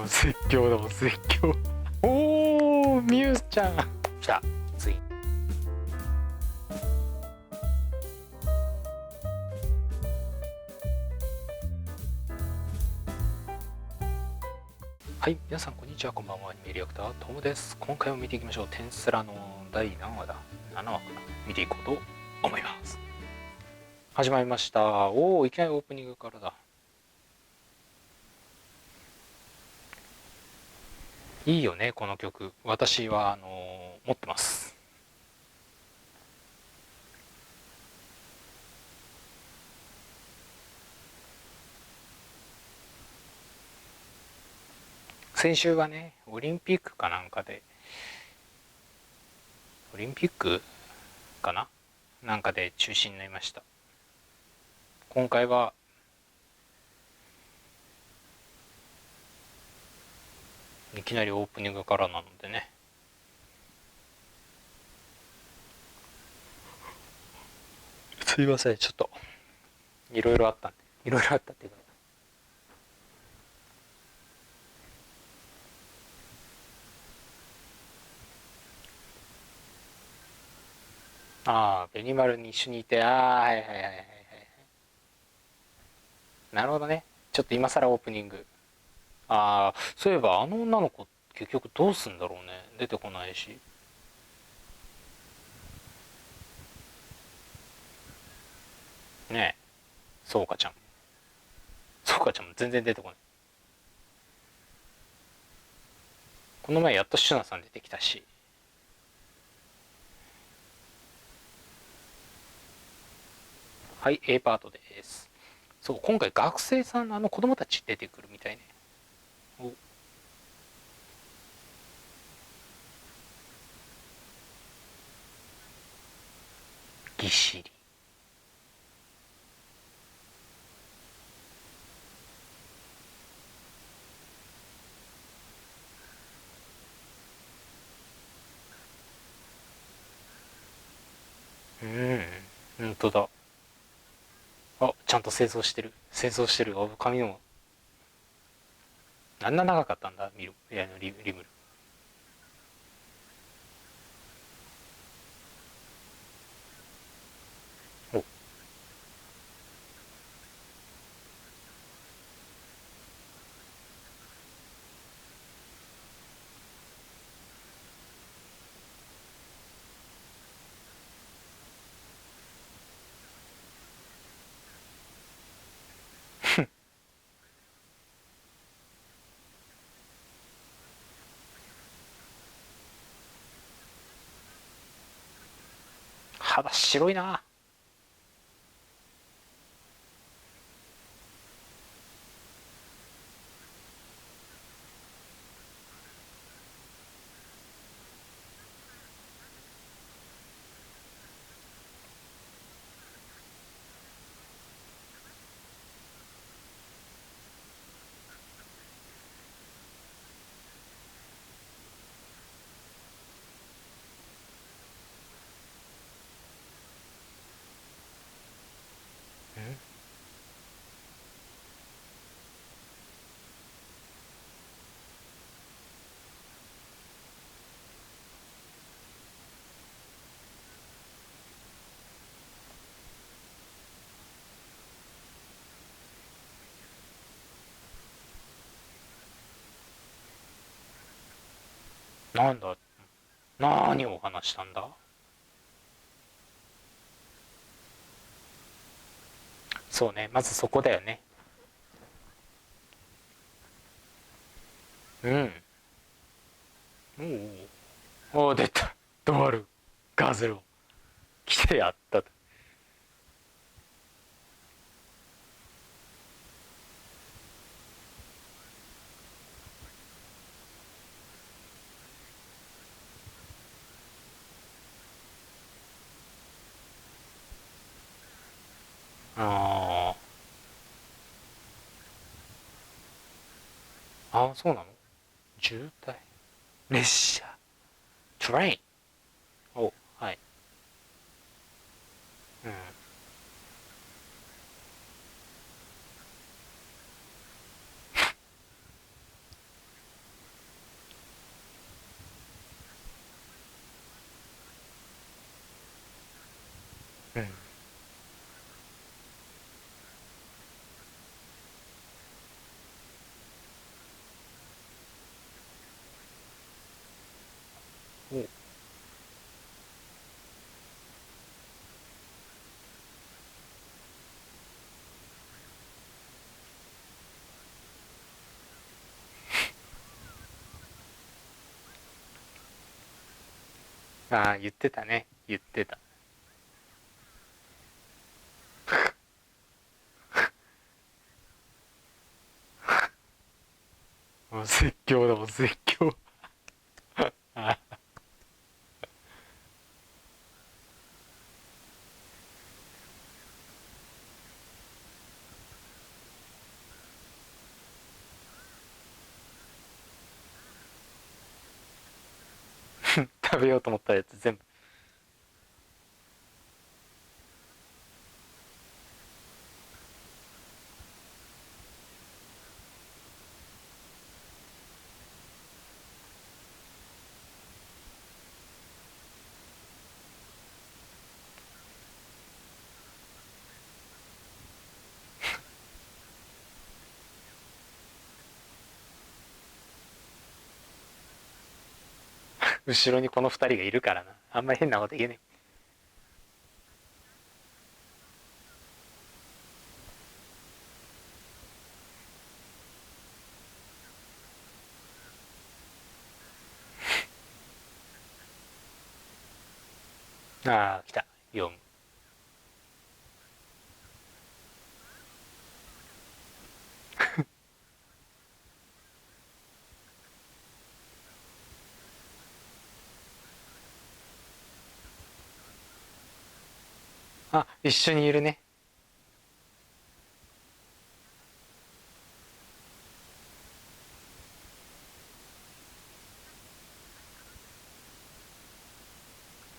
もう説教だもん説教。おお、ミュウちゃん。じゃあ次。はい、皆さんこんにちは、こんばんは。アニメリアクタートムです。今回も見ていきましょう。テンスラの第何話だ、7話かな、見ていこうと思います。始まりました。おお、いきなりオープニングからだ。いいよねこの曲。私は持ってます。先週はね、オリンピックかなんかで、オリンピックかななんかで中止になりました。今回はいきなりオープニングからなのでね。すいません、ちょっといろいろあったんで、いろいろあったっていうか、ああ、ベニマルに一緒にいて、ああ、はいはいはいはいはい。なるほどね。ちょっと今更オープニング。ああ、そういえばあの女の子結局どうすんだろうね。出てこないし。ねえ、そうかちゃん。そうかちゃんも全然出てこない。この前やっとシュナさん出てきたし。はい、A パートです。そう、今回学生さんの子供たち出てくるみたいね。お、ぎっしり。うん、ほんとだ。あ、ちゃんと清掃してる。清掃してる。あ、髪の毛。あんな長かったんだ、見る。いや、リムル。お、肌白いな。なんだ、何を話したんだ。そうね、まずそこだよね。うん。おお。お、出た。ドアル。ガゼロ。来てやったと。ああ。ああ、そうなの。渋滞。列車。トレイン。お、はい。うん。うん。おああ、言ってたね。言ってた。お説教だ、お説教。あ食べようと思ったやつ全部。後ろにこの二人がいるからな。あんまり変なこと言えねえ。ああ、来た。読む。あ、一緒にいるね。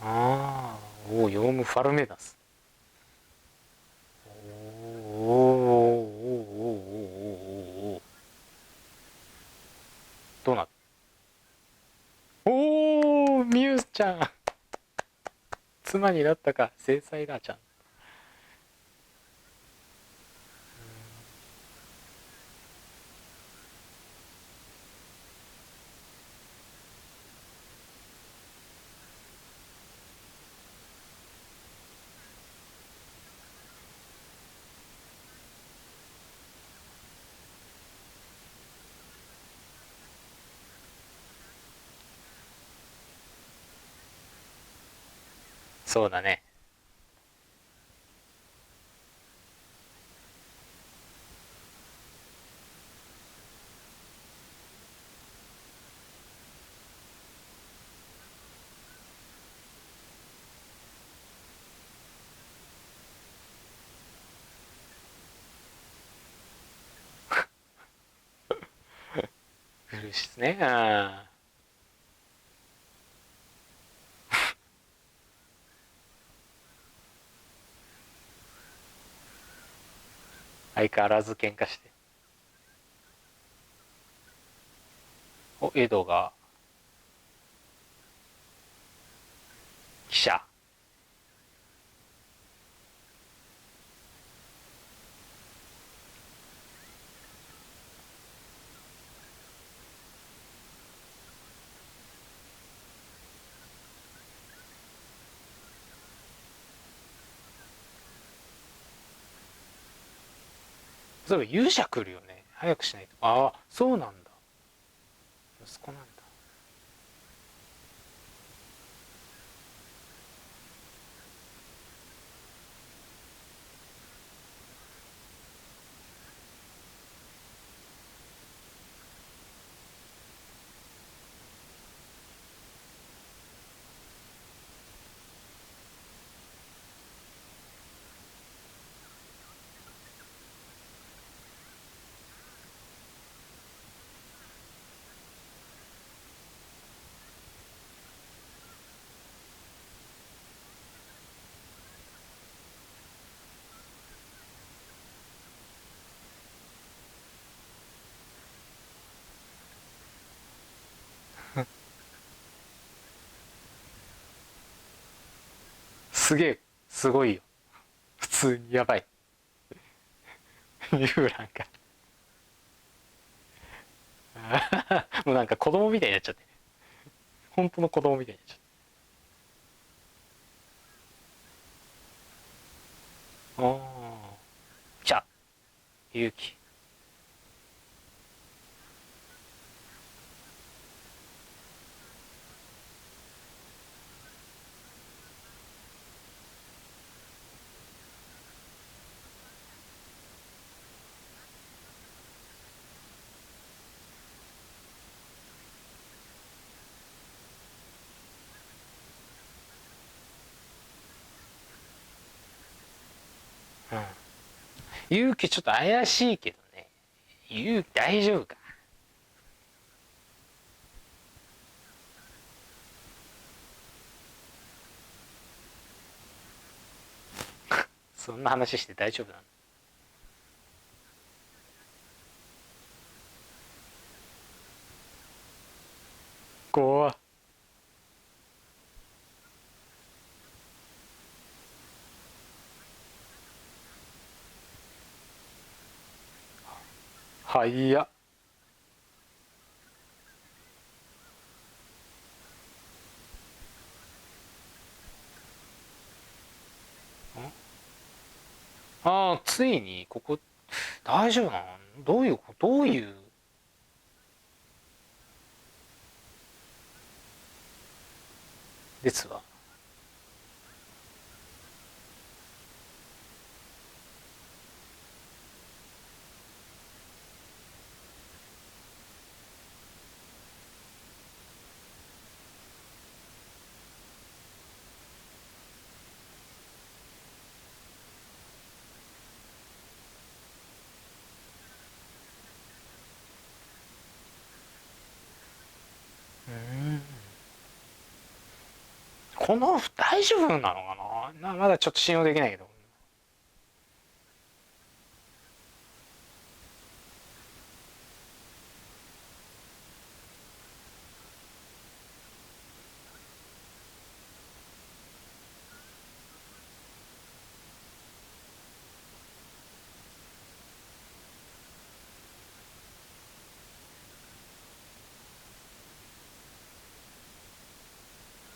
ああ、おお、ヨウムファルメダス。おおおおおおおお、どうなっ、おお、ミュウちゃん。妻になったか、制裁ラーちゃん。そうだね。苦しいですね。ああ。相変わらず喧嘩して。お、エドが記者。そういえば勇者来るよね。早くしないと。ああ、そうなんだ。息子なんだ。すげえすごいよ。普通にやばい。ミューランか。もうなんか子供みたいになっちゃって。本当の子供みたいになっちゃって。ああ。来た。勇気。うん。勇気ちょっと怪しいけどね。勇気大丈夫か。そんな話して大丈夫なの？怖っ。はいや。ああ、ついに、ここ、大丈夫なの？どういう列は？うん。この大丈夫なのかな？まだちょっと信用できないけど。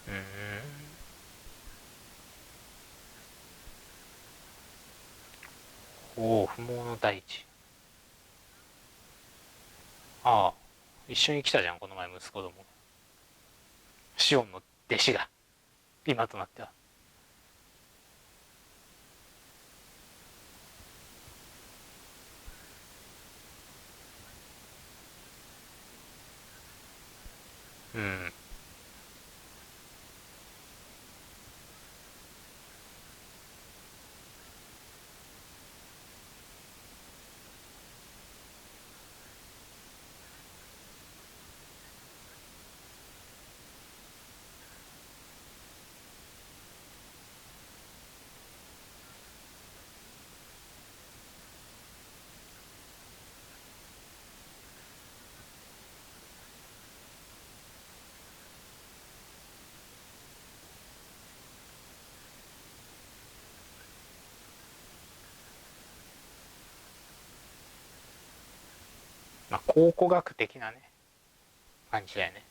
うん。おお、不毛の大地。ああ、一緒に来たじゃん、この前息子供。シオンの弟子が、今となっては。うん。まあ、考古学的なね、感じだよね。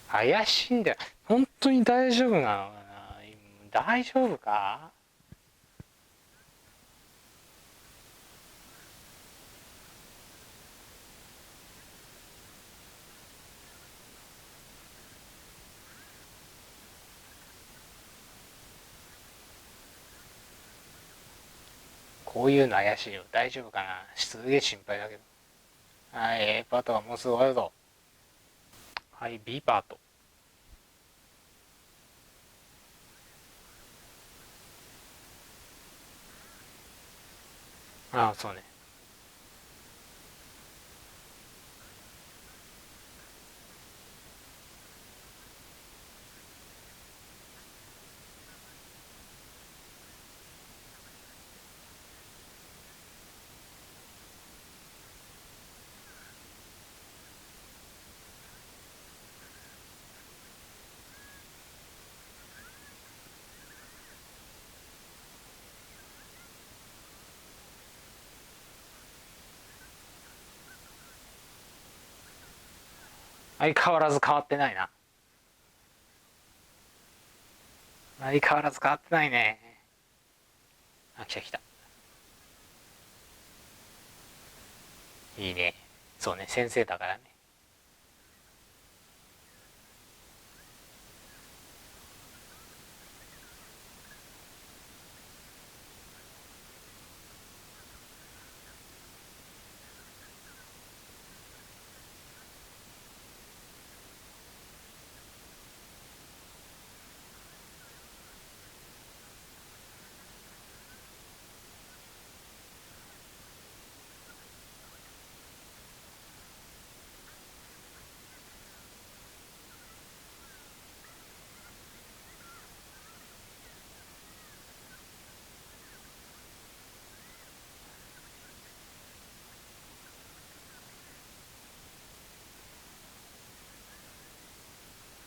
怪しいんだよ。本当に大丈夫なのかな？大丈夫か？こういうの怪しいよ。大丈夫かな？すげえ心配だけど。はい、A パートがもうすぐ終わるぞ。はい、B パート。ああ、そうね。相変わらず変わってないな。相変わらず変わってないね。あ、来た来た。いいね。そうね、先生だからね。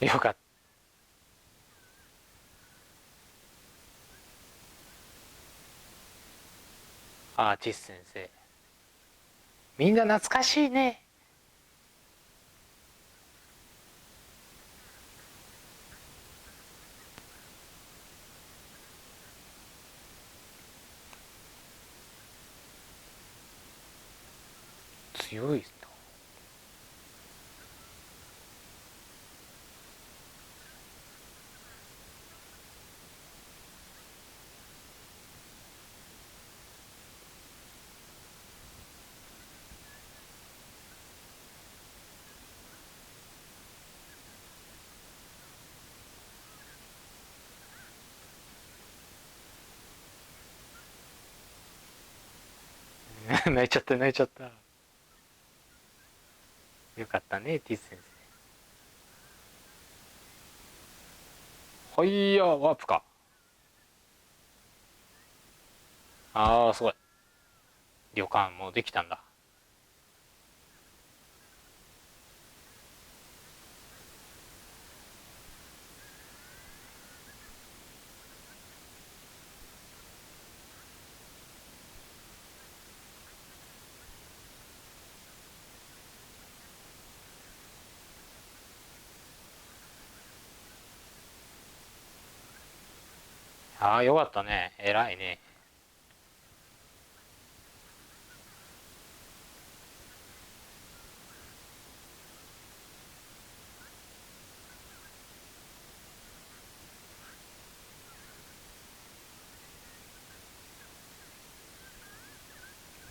よかった。アーティス先生。みんな懐かしいね。強いな。泣いちゃった泣いちゃった。よかったね、ティス先生。はいや、ワープか。ああ、すごい。旅館もうできたんだ。ああ、よかったね。偉いね。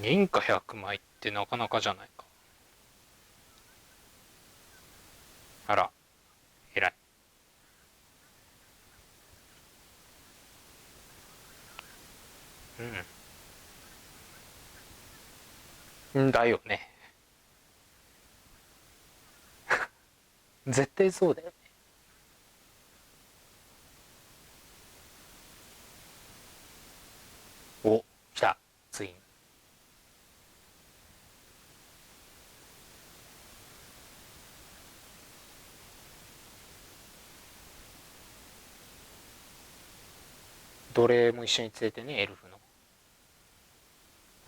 銀貨100枚ってなかなかじゃないか。あら、偉い。うん。んだよね。絶対そうだよね。お、来た。ついに。奴隷も一緒に連れてね、エルフの。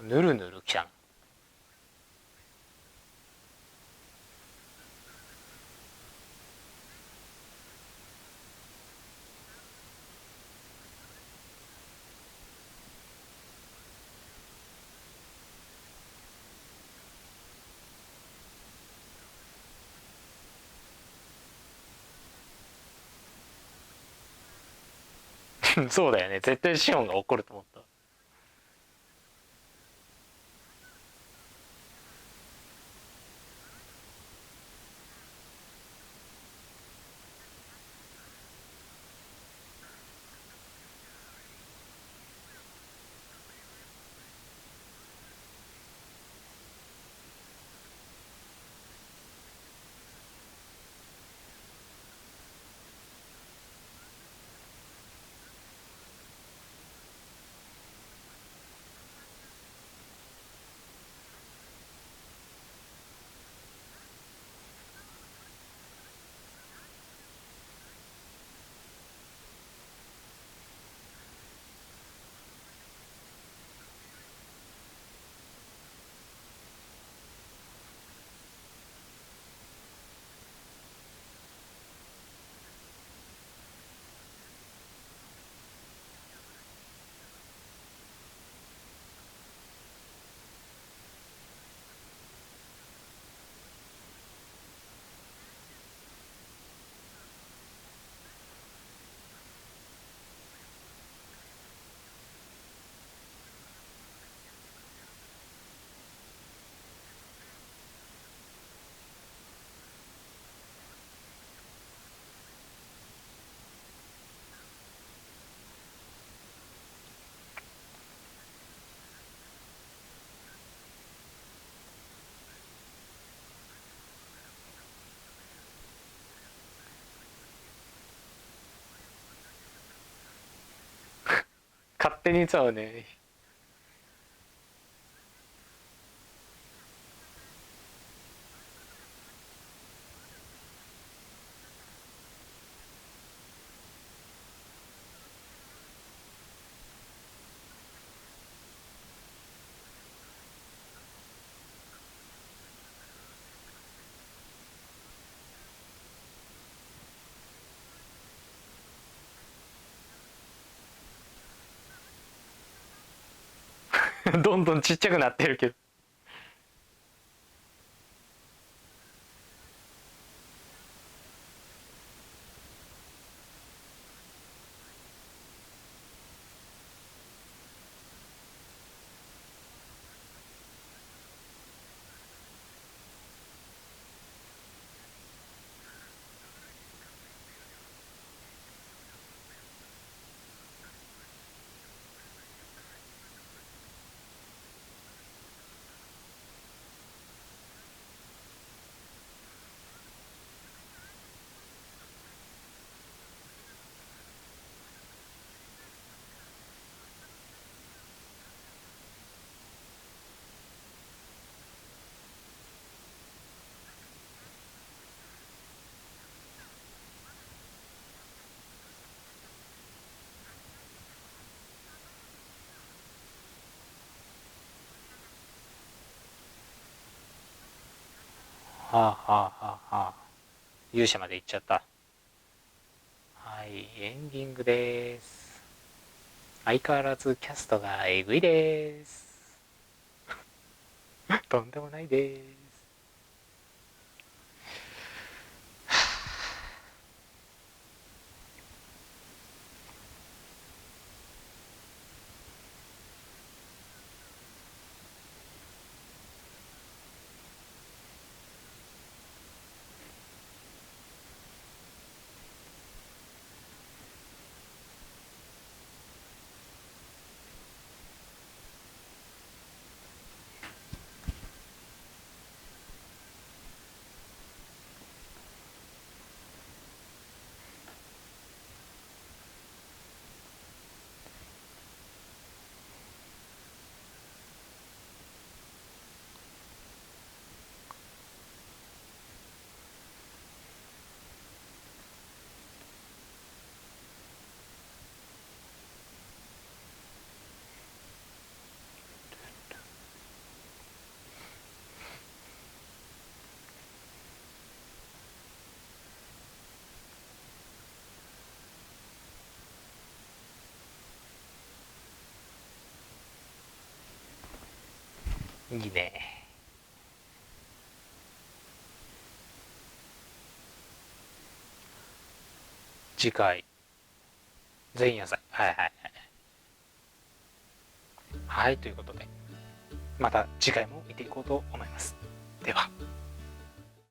ぬるぬる来たな。そうだよね。絶対シオンが怒ると思った。手にそうね。どんどんちっちゃくなってるけど。はあはあはあはあ。勇者まで行っちゃった。はい、エンディングです。相変わらずキャストがえぐいです。とんでもないです。いいね。次回、前夜祭。はいはいはい。はい、ということで、また次回も見ていこうと思います。では。